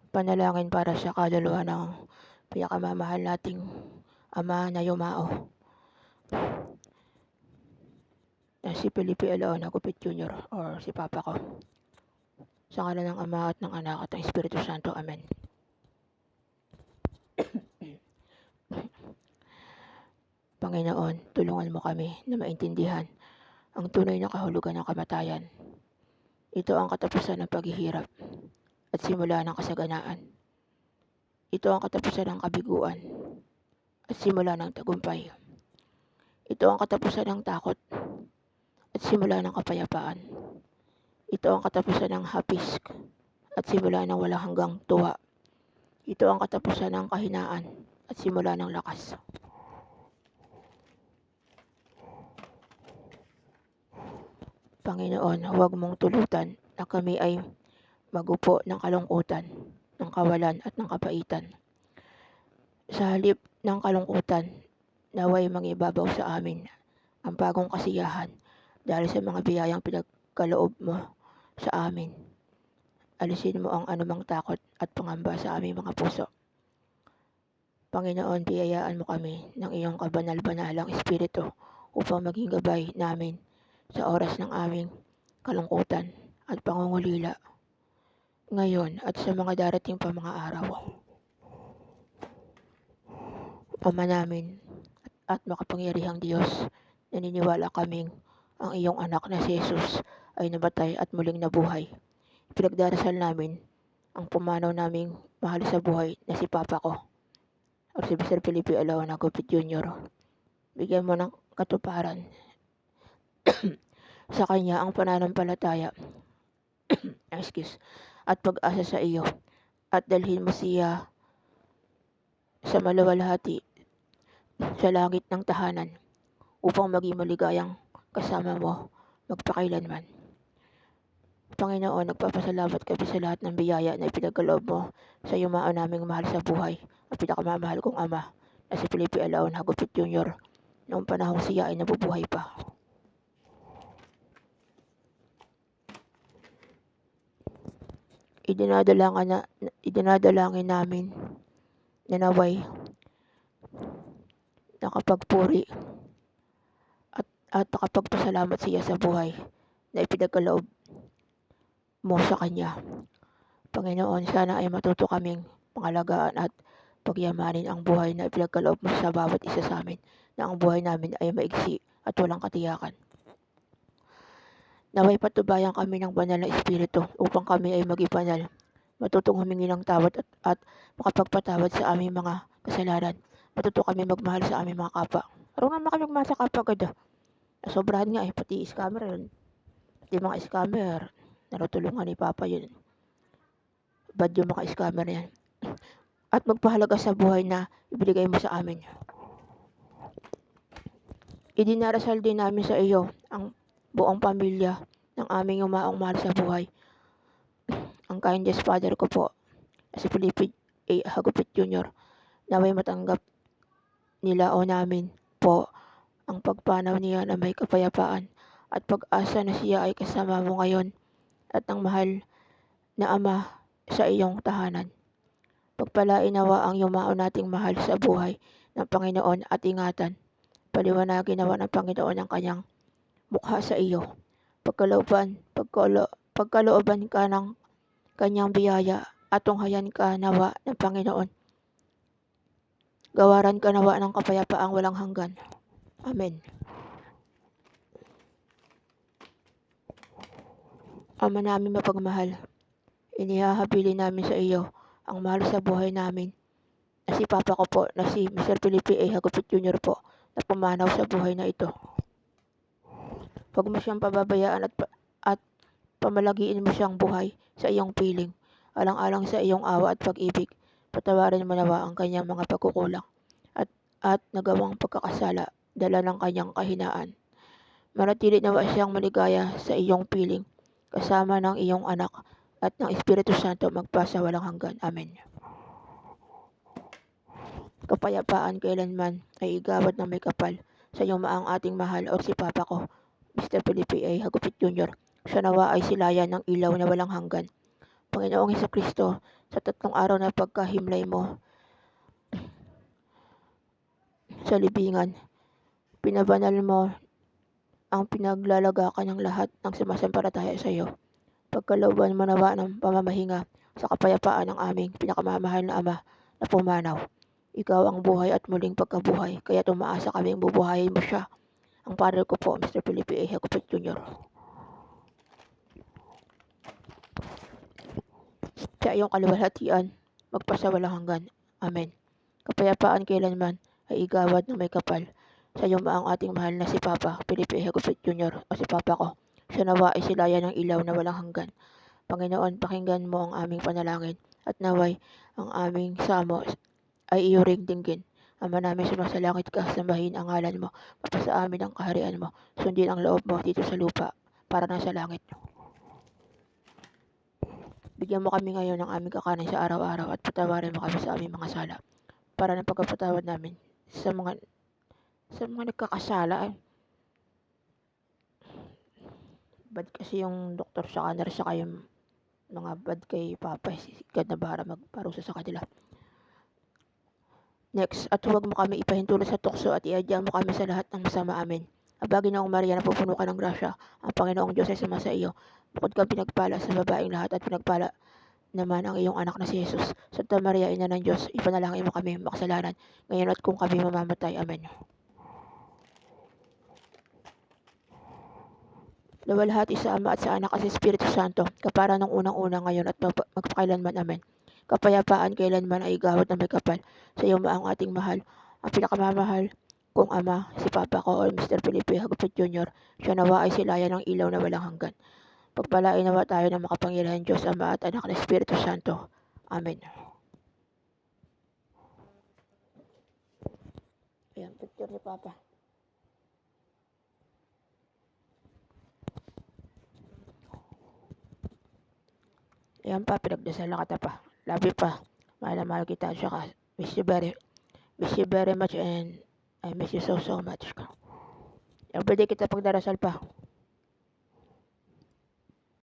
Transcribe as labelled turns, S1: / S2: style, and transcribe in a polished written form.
S1: Panalangin para sa kaluluwa ng pinakamamahal nating Ama na yumao, na si Felipe Alaon Agupit Jr. or si Papa ko. Sa ngalan ng Ama at ng Anak at ng Espiritu Santo. Amen. Panginoon, tulungan mo kami na maintindihan ang tunay na kahulugan ng kamatayan. Ito ang katapusan ng paghihirap at simula ng kasaganaan. Ito ang katapusan ng kabiguan at simula ng tagumpay. Ito ang katapusan ng takot at simula ng kapayapaan. Ito ang katapusan ng hapis at simula ng walang hanggang tuwa. Ito ang katapusan ng kahinaan at simula ng lakas. Panginoon, huwag mong tulutan na kami ay magupo ng kalungkutan, ng kawalan at ng kapaitan. Sa halip ng kalungkutan, naway mangibabaw sa amin ang bagong kasiyahan dahil sa mga biyayang pinagkaloob mo sa amin. Alisin mo ang anumang takot at pangamba sa aming mga puso. Panginoon, biyayaan mo kami ng iyong kabanal-banalang Espiritu upang maging gabay namin sa oras ng aming kalungkutan at pangungulila ngayon at sa mga darating pa mga araw. Ama namin at makapangyarihang Diyos, naniniwala kaming ang iyong anak na si Jesus ay namatay at muling nabuhay. Pinagdarasal namin ang pumanaw naming mahal sa buhay na si Papa ko o si Mr. Felipe Alaon Agupit Jr. Bigyan mo ng katuparan sa kanya ang pananampalataya at pag-asa sa iyo at dalhin mo siya sa maluwalhati sa langit ng tahanan upang maging maligayang kasama mo magpakailanman. Panginoon, nagpapasalamat kami sa lahat ng biyaya na ipinagkaloob mo sa yumao naming mahal sa buhay at pinakamamahal kong ama na si Felipe Alaon Agupit Jr. noong panahong siya ay nabubuhay pa. Idinadalangin namin na naway nakapagpuri at nakapagpasalamat siya sa buhay na ipinagkaloob mo sa kanya. Panginoon, sana ay matuto kaming pangalagaan at pagyamanin ang buhay na ipinagkaloob mo sa bawat isa sa amin, na ang buhay namin ay maigsi at walang katiyakan. Naway patubayan kami ng banal na Espiritu upang kami ay maging banal, matutong humingi ng tawad at makapagpatawad sa aming mga kasalanan. Matuto kami magmahal sa aming mga kapwa. Araw naman kami magmahal sa kapwa agad. Sobrahan nga pati scammer yun. Pati mga scammer, narutulungan ni Papa yun. Bad yung mga scammer yan. At magpahalaga sa buhay na ibigay mo sa amin. Idinarasal din namin sa iyo ang buong pamilya ng aming umaong mahal sa buhay. Ang kindest father ko po, si Felipe Agupit Jr. Naway matanggap nila o namin po ang pagpanaw niya na may kapayapaan at pag-asa na siya ay kasama mo ngayon at ang mahal na ama sa iyong tahanan. Pagpalain nawa ang yumao nating mahal sa buhay ng Panginoon at ingatan. Paliwanagin nawa ng Panginoon ang kanyang mukha sa iyo. Pagkalooban ka ng kanyang biyaya at tunghayan ka nawa ng Panginoon. Gawaran ka nawa ng kapayapaang walang hanggan. Amen. Ama namin mapagmahal, inihahabilin namin sa iyo ang mahal sa buhay namin na si Papa ko po na si Mr. Felipe Agupit Jr. po na pumanaw sa buhay na ito. Huwag mo siyang pababayaan at pamalagiin mo siyang buhay sa iyong piling, alang-alang sa iyong awa at pag-ibig. Patawarin mo nawa ang kanyang mga pagkukulang at nagawang pagkakasala dala ng kanyang kahinaan. Manatili nawa siyang maligaya sa iyong piling, kasama ng iyong anak at ng Espiritu Santo magpasa walang hanggan. Amen. Kapayapaan kailanman ay igawad ng may kapal sa iyong maang ating mahal o si Papa ko, Mr. Felipe Agupit Jr. Siya nawa ay silayan ng ilaw na walang hanggan. Panginoong Hesukristo, sa 3 araw na pagkahimlay mo sa libingan. Pinabanal mo ang pinaglalagakan ng lahat ng sumasampalataya sa iyo. Pagkalooban mo nawa ng pamamahinga sa kapayapaan ng aming pinakamamahal na Ama na pumanaw. Ikaw ang buhay at muling pagkabuhay, kaya umaasa kaming bubuhayin mo siya. Ang Padre ko po, Mr. Felipe A. Hagupit Jr. Sa iyong kaluwalhatian, magpasawalang hanggan. Amen. Kapayapaan kailanman ay igawad ng may kapal. Sa iyo ang ating mahal na si Papa Felipe A. Hagupit Jr. o si Papa ko. Siya nawa ay silayan ng ilaw na walang hanggan. Panginoon, pakinggan mo ang aming panalangin at naway ang aming samo ay iyo ring dinggin. Ama namin sumasalangit ka, sambahin ang ngalan mo, mapasa amin ang kaharian mo, sundin ang loob mo dito sa lupa, para nasa langit. Bigyan mo kami ngayon ng aming kakanin sa araw-araw at patawarin mo kami sa aming mga sala, para ng pagkapatawad namin sa mga nagkakasala. Bad kasi yung doktor sa nurse saka yung mga bad kay Papa, God na bahara magparusa sa kanila. Next, at huwag mo kami ipahintulot sa tukso at iadya mo kami sa lahat ng masama. Amen. Aba, Ginoong Maria, napupuno ka ng grasya, ang Panginoong Diyos ay sumasa iyo. Bukod kang pinagpala sa babaeng lahat at pinagpala naman ang iyong anak na si Jesus. Santa Maria, Ina ng Diyos, ipanalangin mo kami makasalanan, ngayon at kung kami mamamatay. Amen. Luwalhati sa Ama at sa Anak at sa Espiritu Santo, kapara ng unang-unang ngayon at magpakailanman. Amen. Kapayapaan kailanman ay igawad na may kapal. Sa iyo ang ating mahal, ang pinakamamahal kong Ama, si Papa ko o Mr. Felipe Hagupit Jr. Siya nawa ay silayan ng ilaw na walang hanggan. Pagpalain nawa tayo ng makapangyarihan Diyos Ama at Anak na Espiritu Santo. Amen. Ayan, picture ni Papa. Ayan pa, pinagdasal na kita pa. Love you pa. Mahal na mahal kita. Saka, miss you very much and I miss you so much. Everyday kita pagdarasal pa.